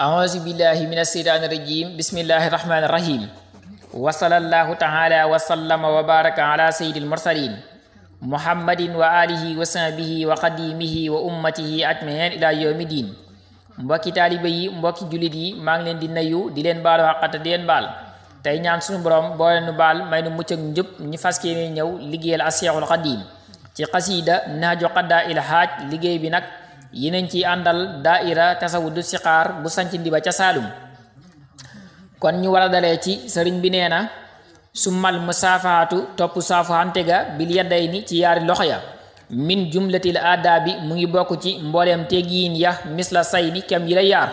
أعوذ بالله من الشيطان الرجيم بسم الله الرحمن الرحيم وصلى الله تعالى وسلم وبارك على سيد المرسلين محمد وآله وصحبه وخديمه وأمته أجمعين إلى يوم الدين mbokki taalibe yi mbokki jullit yi maa ngi leen di nuyu di leen baalu xaqata di leen baal tey ñaan suñu borom boo leen nu baal may nu mucc ak njub ñu fas yéene ñëw liggéeyal Seexul Xadiim ci xasiida Nahju Qadaa il Haaj liggéey bi nag yéen ci àndal daaira tasawudu siqaar bu sanc ndiba ca Saalum kon ñu war a dalee ci sëriñ bi nee na summal musaafaatu topp saafuhante ga bil yadayni ci yaari loxo ya min jumlatil aadaabi mu ngi bokk ci mbooleem teggiin ya misla say ni kem yi la yaar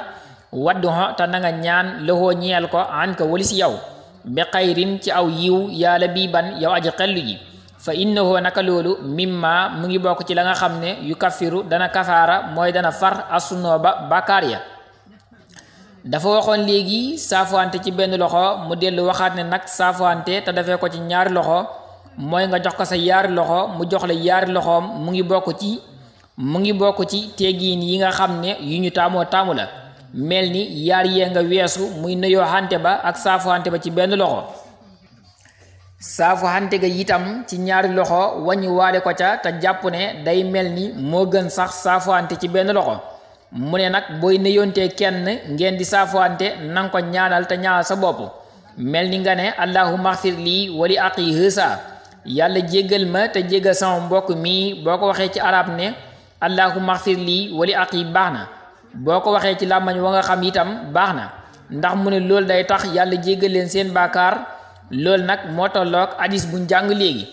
waddu ho te na nga ñaan loxoo ñeel ko an ka walis yow bi xayrin ci aw yiw yàlla bii ban yow aji xellu ji fa innahu naka loolu mimma mu ngi bokk ci la nga xam ne yu kafiru dana kafaara mooy dana far asunoo ba bàkkaar ya dafa waxoon léegi saafuwante ci benn loxo mu dellu waxaat ne nag saafuwante te dafee ko ci ñaari loxo mooy nga jox ko sa yaari loxo mu jox la yaari loxoom mu ngi bokk ci teggiin yi nga xam ne yu ñu taamu la mel ni yaar yee nga weesu muy nuyoo xante ba ak saafuwante ba ci benn loxo saafuwante ga itam ci ñaari loxo wañu waale ko ca te jàpp ne day mel ni moo gën sax saafuwante ci benn loxo mu ne nag booy nuyontee kenn ngeen di saafuwante nanga ko ñaanal te ñaanal sa bopp mel ni nga ne allahumma xfir lii wali aqi hësa yàlla jéggal ma te jéggal sama mbokk mi boo ko waxee ci arab ne allahumma xfir lii wali aqi baax na boo ko waxee ci làmmañ wa nga xam itam baax na ndax mu ne loolu day tax yàlla jéggal leen seen baakaar loolu nag moo tolloog hadis buñ jàng léegi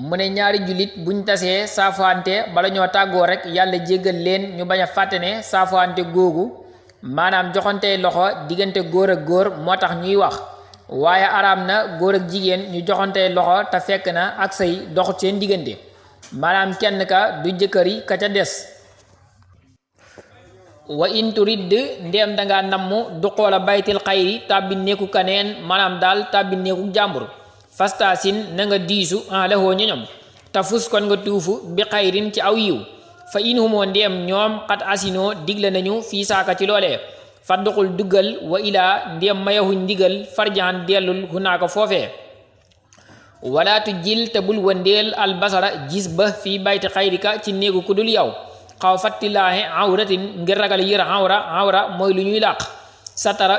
mu ne ñaari jullit buñ tasee saafuwante bala ñoo tàggoo rek yàlla jéggal leen ñu bañ a fàtte ne saafuwante googu maanaam joxante loxo diggante góor ak góor moo tax ñuy wax waaye araam na góor ak jigéen ñu joxante loxo te fekk na ak say doxut seen diggante maanaam kenn ka du jëkkëri ka ca des wa in turid ndéem dangaa namm du xoola baytil xayri tàbbi neeku kaneen maanaam daal tàbbi neeku jàmbur fastaasin na nga diisu en laxoo ñoñom te fus kon nga tuufu bi xayrin ci aw yiw fa in humoo ndéem ñoom xat asinoo digle nañu fii saaka ci loolee fadduxul duggal wa ilaa ndéem mayahuñ ndigal farjaan dellul hunaaka foofee walaatu jil te bul wëndeel albasara gis ba fii bayti xayrika ci néegu ku dul yow xaw fattilaahe awratin ngir ragal yër awra mooy lu ñuy làq satara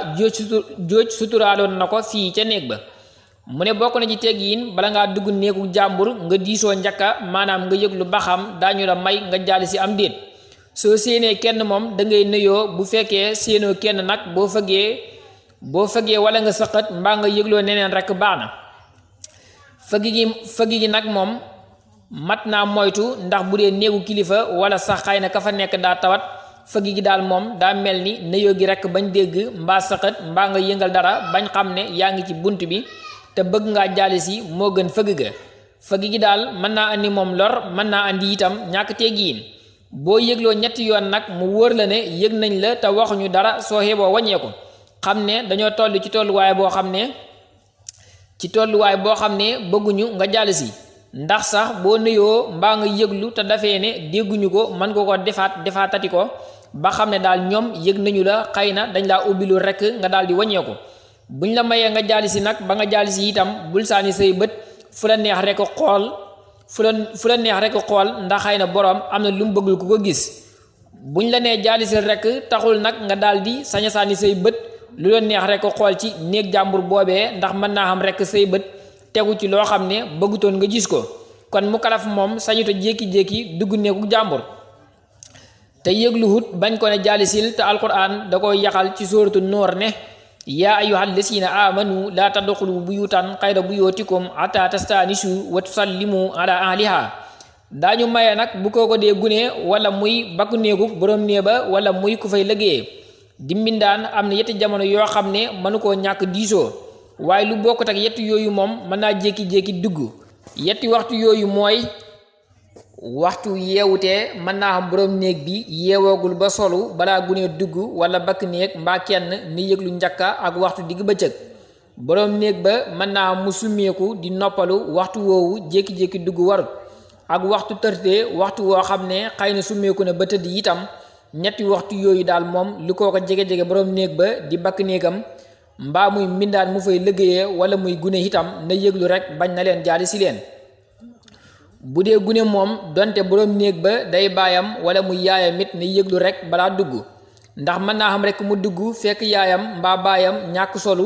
jooj suturaaloon na ko fii ca néeg ba mu ne bokk na ci teggiin bala ngaa dugg néegu jàmbur nga diisoo njëkka maanaam nga yëglu ba xam daañu la may nga jàll si am déet soo séenee kenn moom da ngay nuyoo bu fekkee séenoo kenn nag boo fëggee wala nga sëqat mbaa nga yëgloo neneen rek baax na fëgg gi nag moom mat naa moytu ndax bu dee néegu kilifa wala sax xëy na ka fa nekk daa tawat fëgg gi daal moom daa mel ni nuyoo gi rek bañ dégg mbaa sëqat mbaa nga yëngal dara bañ xam ne yaa ngi ci bunt bi te bëgg ngaa jàll si moo gën fëgg ga fëgg gi daal mën naa andi moom lor mën naa andi itam ñàkk teggiin boo yëgloo ñetti yoon nag mu wóor la ne yëg nañ la te waxuñu dara soo xeeboo wàññeeku xam ne dañoo toll ci tolluwaay boo xam ne bëgguñu nga jàll si ndax sax boo nuyoo mbaa nga yëglu te dafee ne dégguñu ko mën nga ko defaatati ko ba xam ne daal ñoom yëg nañu la xëy na dañ laa ubbilu rek nga daal di wàññeeku buñ la mayee nga jàll si nag ba nga jàll si itam bul saani say bët fu la neex rek xool ndax xëy na boroom am na lu mu bëggul ku ko gis buñ la nee jàll si rek taxul nag nga daal di sañ a saani say bët lu la neex rek xool ci néeg jàmbur boobee ndax mën naa xam rek say bët tegu ci loo xam ne bëggutoon nga gis ko kon mu kalaf moom sañuta jékki-jékki dugg néegu jàmbur te yëglu hut bañ ko ne jàllisil te alquran da koy yaxal ci sóoratu Nuur ne yaa ayyuhal lasiina amanu laa tadxulu buyutan xayra buyootikum hatta tastaanisu wa tusallimu ala ahliha daañu maye nag bu ko dee gune wala muy bakku néegu borom nee ba wala muy ku fay liggéeyee di mbindaan am na yetti jamono yoo xam ne mënu koo ñàkk diisoo waaye lu bokkut ak yetti yooyu moom mën naa jékki-jékki dugg yetti waxtu yooyu mooy waxtu yeewutee mën naa xam borom néeg bi yeewoogul ba solu balaa gunee dugg wala bakk néeg mbaa kenn ni yëglu njëkka ak waxtu digg bëccëg borom néeg ba mën naa xam mu summeeku di noppalu waxtu woowu jékki-jékki dugg warut ak waxtu tërtee waxtu woo xam ne xëy na summeeku na ba tëdd itam ñetti waxtu yooyu daal moom lu koo ko jege-jege borom néeg ba di bakk néegam mbaa muy mbindaan mu fay liggéeyee wala muy gune itam na yëglu rek bañ na leen jaali si leen. bu dee gune moom donte borom néeg ba day baayam wala muy yaayam it na yëglu rek balaa dugg, ndax mën naa xam rek mu dugg fekk yaayam mbaa baayam ñàkk solu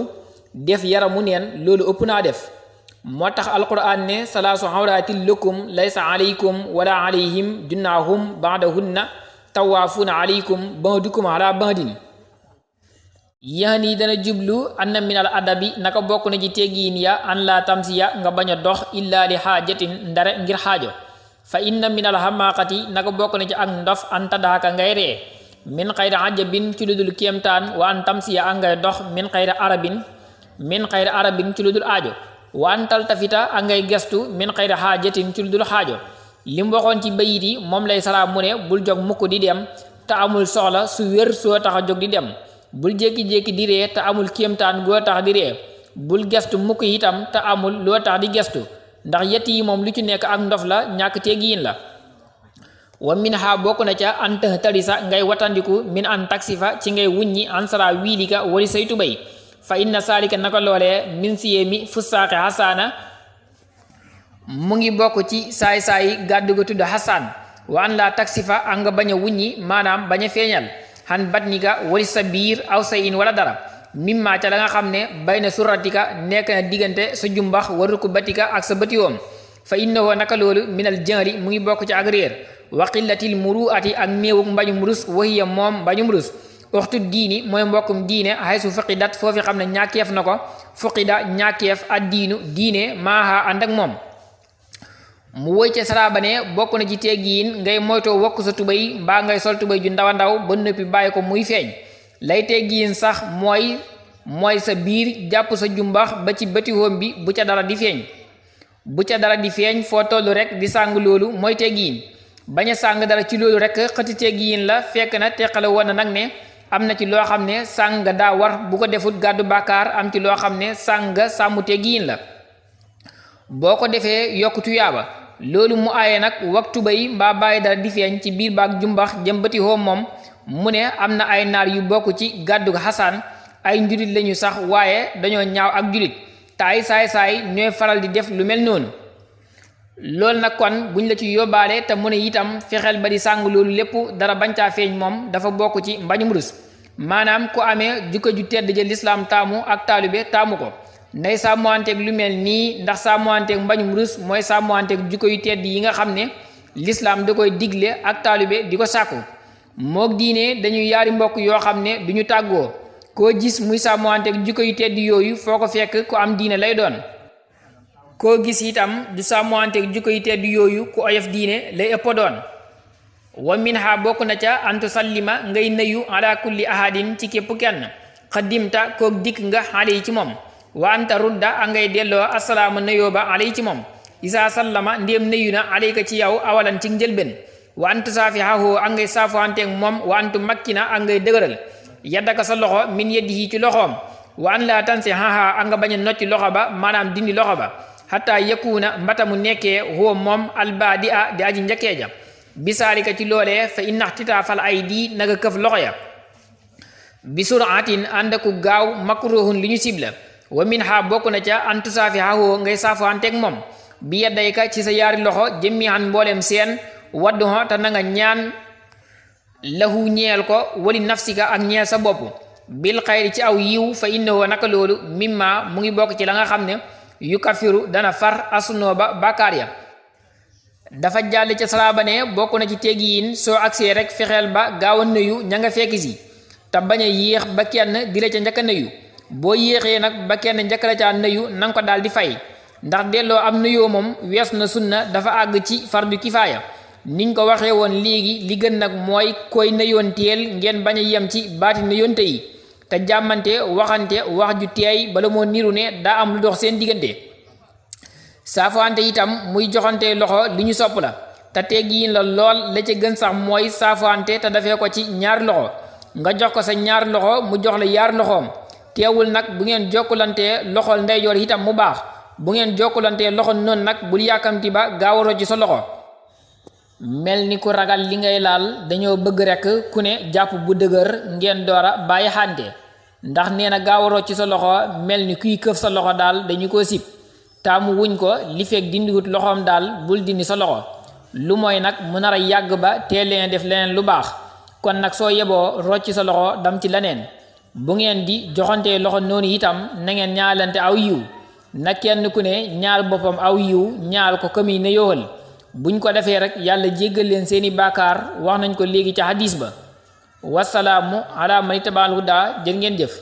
def yaramu neen, loolu ëpp naa def. moo tax alquran ne salaasu awraatin lakum laysa alaykum wala alayhim junnaahum baadahunna tawaafuuna alaykum ba'dukum ala ba'din. yaani dana jublu anna min al adabi naka bokk na ci teggiin ya an la tamsiya nga bañ a dox illa li xaajatin ndare ngir xaajo. fa inna min al hamaqati naka bokk na ci ak ndof an tadaaka ngay ree min xayri ajabin ci ludul kéemtaan wa an tamsiya a ngay dox min xayri arabin ci ludul aajo wa an taltafita a ngay gestu min xayri xaajatin ci ludul xaajo. lim waxoon ci bayit yi moom lay salaam mu ne bul jog mukk di dem te amul soxla su wér soo tax a jóg di dem, bul jékki-jékki di ree te amul kéemtaan goo tax di ree, bul gestu mukk itam te amul loo tax di gestu, ndax yett yi moom lu ci nekk ak ndof la, ñàkk teggiin la. wa min ha bokk na ca an tëx tarisa ngay watandiku min an taksifa ci ngay wuññi ansara wiilika wari say tubay, fa inna saalika naka loolee min siyemi fussaaqi hasaana mu ngi bokk ci saay-saay gàddu ga tudd hasaan. wa an la taksifa a nga bañ a wuññi maanaam bañ a feeñal xan batnika wari sa biir aw sa in wala dara mimma ca la nga xam ne bay na suratika nekk na diggante sa jumbax waru ko batika ak sa bëtiwoom, fa innahu naka loolu minal jahri mu ngi bokk ci ak réer, wa qillatil muruati ak néewuk mbañum rus, wahiya moom mbañum rus waxtu diini mooy mbokkum diine xay su fuqidat foofi xam ne ñàkkeef na ko, fuqida ñàkkeef ad diinu diine maaha ànd ak moom. mu woy ca salaaba ne bokk na ci teggiin ngay moytoo wokk sa tubay mbaa ngay sol tubay ju ndaw a ndaw ba noppi bàyyi ko muy feeñ. lay teggiin sax mooy sa biir jàpp sa jumbax ba ci bëti hóom bi bu ca dara di feeñ foo tollu rek di sàng, loolu mooy teggiin. bañ a sàng dara ci loolu rek xëti teggiin la, fekk na teqale woon na nag ne am na ci loo xam ne sàng daa war bu ko defut gàddu bàkkaar, am ci loo xam ne sàng sàmmu teggiin la, boo ko defee yokk tuyaaba. loolu mu aaye nag waxtu bay mbaa bàyyi dara di feeñ ci biir baag jumbax jëm bëti hóom moom mu ne am na ay naar yu bokk ci gàddu xasaan, ay njulit lañu sax waaye dañoo ñaaw ak julit te ay saay-saay ñooy faral di def lu mel noonu. loolu nag kon buñ la ci yóbbaale te mu ne itam fexeel ba di sàng loolu lépp dara bañ caa feeñ moom dafa bokk ci mbañum rus, maanaam ku amee jukko ju tedd ja lislaam taamu ak taalibe taamu ko nday sàmmanteeg lu mel nii, ndax sàmmanteeg mbañum rus mooy sàmmanteeg jukko yu tedd yi nga xam ne lislaam da koy digle ak taalibe di ko sàkku. mook diine dañuy yaari mbokk yoo xam ne duñu tàggoo, koo gis muy sàmmanteeg jukko yu tedd yooyu foo ko fekk ku am diine lay doon, koo gis itam du sàmmanteeg jukko yu tedd yooyu ku oyof diine lay ëpp doon. wa minha bokk na ca antu sallima ngay nuyu ala kulli ahadin ci képp kenn xaddimta kook dikk nga xale yi ci moom, wa anta rudda a ngay delloo asalaama nuyoo ba alay ci moom, isa sallama ndéem nuyu na alayka ci yow awalan ci njëlbén, wa antu saafihahu a ngay saafuhanteeg moom, wa antu makkina a ngay dëgëral yaddaka sa loxo min yeddihi ci loxoom, wa an la tansi haha a nga bañ a nocci loxo ba maanaam dindi loxo ba, hatta yakuna mbata mu nekkee huwa moom albaadi a di aji njëkkee ja bisaalika ci loolee fa innaxtita fal ay di naga këf loxo ya bi suraatin ànd aku gaaw makruhun li ñu sibla. wa min ha bokk na ca an tusaafihahu ngay saafuhanteeg moom bi yaddayka ci sa yaari loxo jëmmihan mbooleem seen, waddu ho te na nga ñaan lahu ñeel ko wali nafsika ak ñeel sa bopp bil xayri ci aw yiw, fa innahu naka loolu mimma mu ngi bokk ci la nga xam ne yu kafiru dana far asunoo ba bàkkaar ya. dafa jàll ca salaaba ne bokk na ci teggiin soo agsee rek fexeel ba gaaw a nuyu ña nga fekk si te bañ a yéex ba kenn di la ca njëkk a nuyu, boo yéexee nag ba kenn njëkk la caa nuyu nanga ko daal di fay, ndax delloo am nuyoo moom wees na sunna dafa àgg ci fardu kifaaya. niñ ko waxee woon léegi li gën nag mooy koy nuyoon teel ngeen bañ a yem ci baati nuyoonte yi te jàmmante waxante wax ju teey bala moo niru ne daa am lu dox seen diggante. saafuwante itam muy joxante loxo li ñu sopp la te teggiin la lool, la ca gën sax mooy saafuwante te dafee ko ci ñaar loxo, nga jox ko sa ñaar loxo mu jox la yaar loxoom. teewul nag bu ngeen jokkulantee loxol ndeyjoor itam mu baax, bu ngeen jokkulantee loxo noonu nag bul yàkkamti ba gaaw a rocc sa loxo. mel ni ku ragal li ngay laal dañoo bëgg rekk ku ne jàpp bu dëgër ngeen doora bàyyi xante ndax nee na gaaw a rocc sa loxo mel ni kuy këf sa loxo daal dañu ko sib taamu wuñ ko li fekk dindiwut loxoom daal bul dindi sa loxo lu mooy nag mu nar a yàgg ba tee leen def leneen lu baax kon nag soo yeboo rocc sa loxo dam ci leneen bu ngeen di joxantee loxo noonu itam na ngeen ñaalante aw yiw na kenn ku ne ñaal boppam aw yiw ñaal ko kami ne yowal buñ ko defee rek yàlla jéggal leen seeni baakaar wax nañ ko léegi ca hadis ba wasalaamu ala man itabal huda jërë ngeen jëf